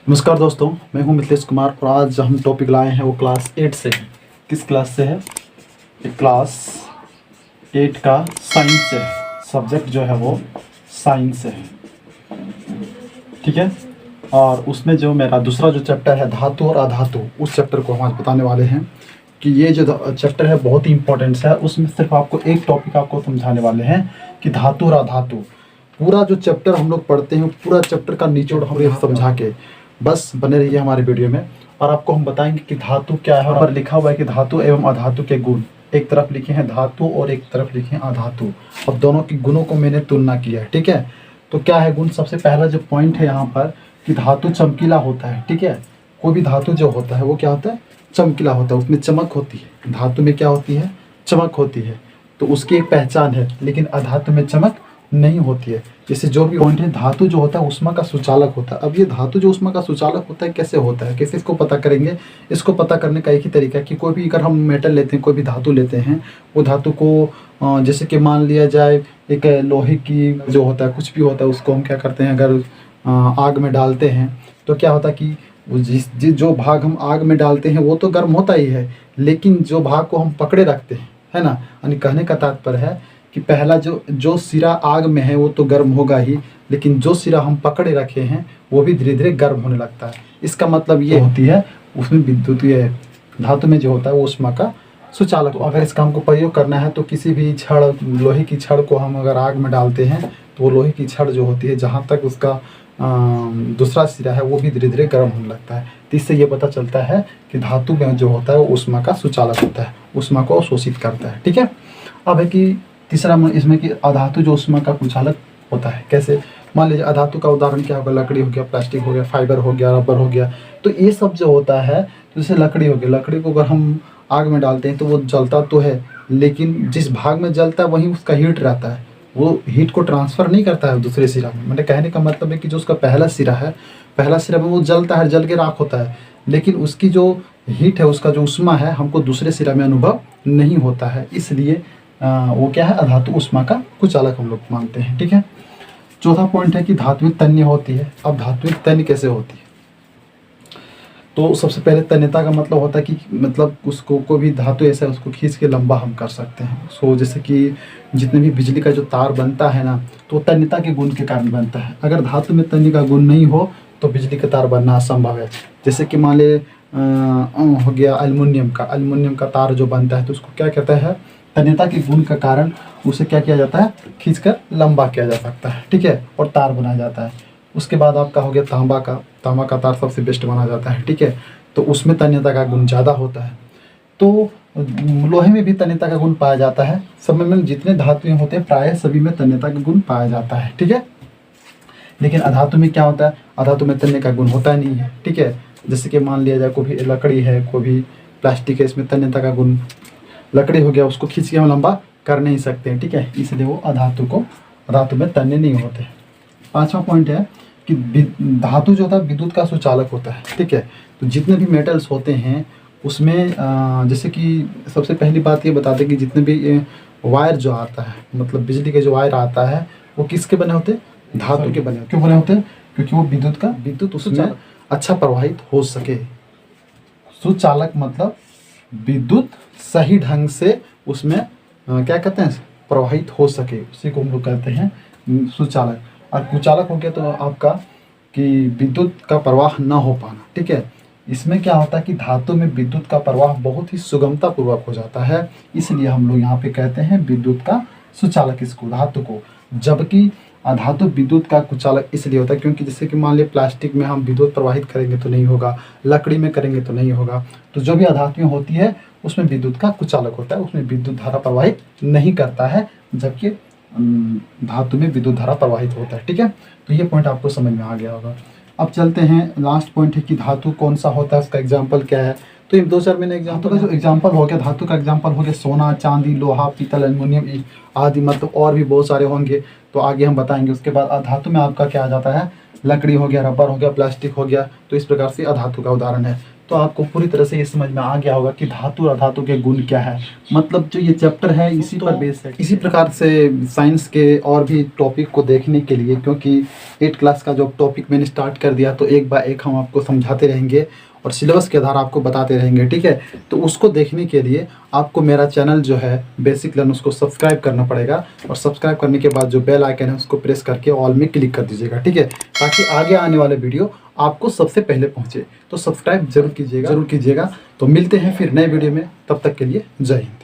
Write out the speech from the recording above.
नमस्कार दोस्तों, मैं हूं मिथिलेश कुमार और आज हम टॉपिक लाए हैं वो क्लास 8 से है। किस क्लास से है? ये क्लास 8 का साइंस से है। सब्जेक्ट जो है वो साइंस से है, ठीक है। और उसमें जो मेरा दूसरा जो चैप्टर है धातु और अधातु, उस चैप्टर को हम आज बताने वाले हैं कि ये जो चैप्टर है बहुत ही इंपॉर्टेंट है। उसमें सिर्फ आपको एक टॉपिक आपको समझाने वाले हैं कि धातु और अधातु। पूरा जो चैप्टर हम लोग पढ़ते हैं पूरा चैप्टर का निचोड़ हम समझा के बस बने रहिए हमारे वीडियो में। और आपको हम बताएंगे कि धातु क्या है। और लिखा हुआ है कि धातु एवं अधातु के गुण, एक तरफ लिखे हैं धातु और एक तरफ लिखे हैं अधातु। अब दोनों के गुणों को मैंने तुलना किया है, ठीक है। तो क्या है गुण? सबसे पहला जो पॉइंट है यहाँ पर कि धातु चमकीला होता है, ठीक है। कोई भी धातु जो होता है वो क्या होता है? चमकीला होता है, उसमें चमक होती है। धातु में क्या होती है? चमक होती है, तो उसकी एक पहचान है। लेकिन अधातु में चमक नहीं होती है। जैसे जो भी पॉइंट है, धातु जो होता है उष्मा का सुचालक होता है। अब ये धातु जो उष्मा का सुचालक होता है कैसे होता है, कैसे इसको पता करेंगे? इसको पता करने का एक ही तरीका है कि कोई भी अगर हम मेटल लेते हैं, कोई भी धातु लेते हैं, वो धातु को जैसे कि मान लिया जाए एक लोहे की जो होता है, कुछ भी होता है, उसको हम क्या करते हैं, अगर आग में डालते हैं तो क्या होता है कि जो भाग हम आग में डालते हैं वो तो गर्म होता ही है, लेकिन जो भाग को हम पकड़े रखते हैं, है ना। यानी कहने का तात्पर्य है कि पहला जो सिरा आग में है वो तो गर्म होगा ही, लेकिन जो सिरा हम पकड़े रखे हैं वो भी धीरे धीरे गर्म होने लगता है। इसका मतलब ये होती है उसमें विद्युतीय धातु में जो होता है वो उष्मा का सुचालक। तो अगर इसका हमको प्रयोग करना है तो किसी भी छड़, लोहे की छड़ को हम अगर आग में डालते हैं तो वो लोहे की छड़ जो होती है, जहाँ तक उसका दूसरा सिरा है वो भी धीरे धीरे गर्म होने लगता है। तो इससे ये पता चलता है कि धातु में जो होता है वो उष्मा का सुचालक होता है, उष्मा को अवशोषित करता है, ठीक है। अब है कि तीसरा इसमें कि अधातु जो उष्मा का कुचालक होता है कैसे? मान लीजिए अधातु का उदाहरण क्या होगा? लकड़ी हो गया, प्लास्टिक हो गया, फाइबर हो गया, रबर हो गया। तो ये सब जो होता है, तो जैसे लकड़ी हो गई, लकड़ी को अगर हम आग में डालते हैं तो वो जलता तो है, लेकिन जिस भाग में जलता है वहीं उसका हीट रहता है, वो हीट को ट्रांसफ़र नहीं करता है दूसरे सिरा में। मैंने कहने का मतलब है कि जो उसका पहला सिरा है, पहला सिरा में वो जलता है, जल के राख होता है, लेकिन उसकी जो हीट है, उसका जो उष्मा है, हमको दूसरे सिरा में अनुभव नहीं होता है। इसलिए वो क्या है? अधातु उष्मा का कुचालक हम लोग मानते हैं, ठीक है। चौथा पॉइंट है कि धात्विक तन्य होती है। अब धात्विक तन्य कैसे होती है? तो सबसे पहले तन्यता का मतलब होता है कि मतलब उसको कोई भी धातु ऐसा है उसको खींच के लंबा हम कर सकते हैं। सो जैसे कि जितने भी बिजली का जो तार बनता है ना, तो तन्यता के गुण के कारण बनता है। अगर धातु में तन्य का गुण नहीं हो तो बिजली का तार बनना असंभव है। जैसे कि मान ले हो गया एल्युमिनियम का तार जो बनता है, तो उसको क्या कहता है? तन्यता के गुण के कारण उसे क्या किया जाता है? खींचकर लंबा किया जा सकता है, ठीक है, और तार बनाया जाता है। उसके बाद आपका हो गया तांबा का तार सबसे बेस्ट माना जाता है, ठीक है। तो उसमें तन्यता का गुण ज़्यादा होता है। तो लोहे में भी तन्यता का गुण पाया जाता है। सब में जितने धातुएं होते हैं प्रायः सभी में तन्यता का गुण पाया जाता है, ठीक है। लेकिन अधातु में क्या होता है? अधातु में तन्य का गुण होता नहीं है, ठीक है। जैसे कि मान लिया जाए कोई भी लकड़ी है, कोई भी प्लास्टिक है, इसमें तन्यता का गुण, लकड़ी हो गया, उसको खींच के हम लंबा कर नहीं सकते हैं, ठीक है। इसलिए वो अधातु में तन्य नहीं होते। पांचवा पॉइंट है कि धातु जो होता है विद्युत का सुचालक होता है, ठीक है। तो जितने भी मेटल्स होते हैं उसमें जैसे कि सबसे पहली बात ये बता दें कि जितने भी वायर जो आता है, मतलब बिजली के जो वायर आता है, वो किसके बने होते हैं? धातु के बने। क्यों बने होते हैं? क्योंकि वो विद्युत उसमें अच्छा प्रवाहित हो सके। सुचालक मतलब विद्युत सही ढंग से उसमें क्या कहते हैं? प्रवाहित हो सके, उसी को हम लोग कहते हैं सुचालक। और कुचालक हो गया तो आपका कि विद्युत का प्रवाह न हो पाना, ठीक है। इसमें क्या होता है कि धातु में विद्युत का प्रवाह बहुत ही सुगमता पूर्वक हो जाता है, इसलिए हम लोग यहाँ पे कहते हैं विद्युत का सुचालक इसको, धातु को। जबकि अधातु विद्युत का कुचालक इसलिए होता है क्योंकि जैसे कि मान लिया प्लास्टिक में हम विद्युत प्रवाहित करेंगे तो नहीं होगा, लकड़ी में करेंगे तो नहीं होगा। तो जो भी अधातुएं होती है उसमें विद्युत का कुचालक होता है, उसमें विद्युत धारा प्रवाहित नहीं करता है, जबकि धातु में विद्युत धारा प्रवाहित होता है, ठीक है। तो ये पॉइंट आपको समझ में आ गया होगा। अब चलते हैं, लास्ट पॉइंट है कि धातु कौन सा होता है, उसका एग्जाम्पल क्या है। तो इन 2-4 मैंने एग्जाम्पल का जो एग्जाम्पल हो गया, धातु का एग्जाम्पल हो गया सोना, चांदी, लोहा, पीतल, एल्युमिनियम आदि, मतलब और भी बहुत सारे होंगे, तो आगे हम बताएंगे। उसके बाद धातु में आपका क्या आ जाता है? लकड़ी हो गया, रबर हो गया, प्लास्टिक हो गया, तो इस प्रकार से अधातु का उदाहरण है। तो आपको पूरी तरह से ये समझ में आ गया होगा कि धातु और अधातु के गुण क्या है। मतलब जो ये चैप्टर है इसी पर बेस है। इसी प्रकार से साइंस के और भी टॉपिक को देखने के लिए, क्योंकि 8 क्लास का जो टॉपिक मैंने स्टार्ट कर दिया, तो एक बाय एक हम आपको समझाते रहेंगे और सिलेबस के आधार आपको बताते रहेंगे, ठीक है। तो उसको देखने के लिए आपको मेरा चैनल जो है बेसिक लर्न, उसको सब्सक्राइब करना पड़ेगा, और सब्सक्राइब करने के बाद जो बेल आइकन है उसको प्रेस करके ऑल में क्लिक कर दीजिएगा, ठीक है, ताकि आगे आने वाले वीडियो आपको सबसे पहले पहुंचे। तो सब्सक्राइब जरूर कीजिएगा। तो मिलते हैं फिर नए वीडियो में, तब तक के लिए जय हिंद।